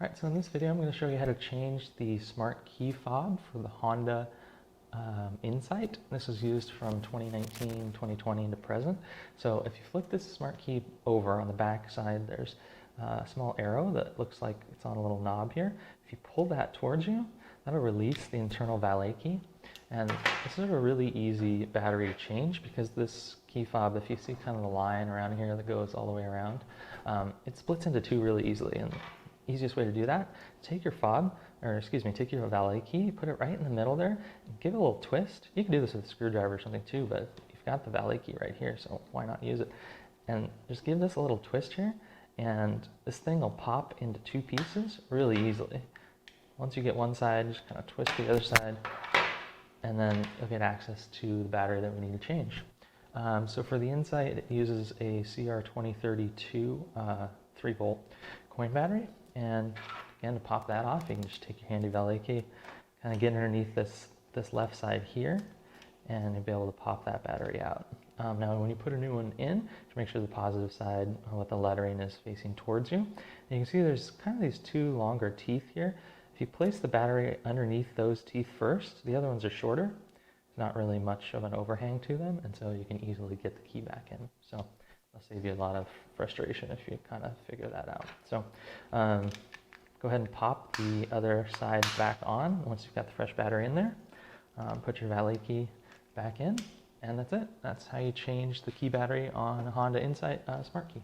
Alright, so in this video I'm going to show you how to change the smart key fob for the Honda Insight. This is used from 2019, 2020 into present. So if you flip this smart key over on the back side, there's a small arrow that looks like it's on a little knob here. If you pull that towards you, that'll release the internal valet key. And this is a really easy battery change because this key fob, if you see kind of the line around here that goes all the way around, it splits into two really easily. And easiest way to do that, take your fob, or excuse me, take your valet key, put it right in the middle there, and give it a little twist. You can do this with a screwdriver or something too, but you've got the valet key right here, so why not use it? And just give this a little twist here, and this thing will pop into two pieces really easily. Once you get one side, just kind of twist the other side, and then you'll get access to the battery that we need to change. So for the Insight, it uses a CR2032 3-volt coin battery. And again, to pop that off, you can just take your handy valet key, kind of get underneath this left side here, and you'll be able to pop that battery out. Now, when you put a new one in, to make sure the positive side with the lettering is facing towards you. And you can see there's kind of these two longer teeth here. If you place the battery underneath those teeth first, the other ones are shorter. There's not really much of an overhang to them, and so you can easily get the key back in. So that'll save you a lot of frustration if you kind of figure that out. So go ahead and pop the other side back on once you've got the fresh battery in there. Put your valet key back in, and that's it. That's how you change the key battery on a Honda Insight Smart Key.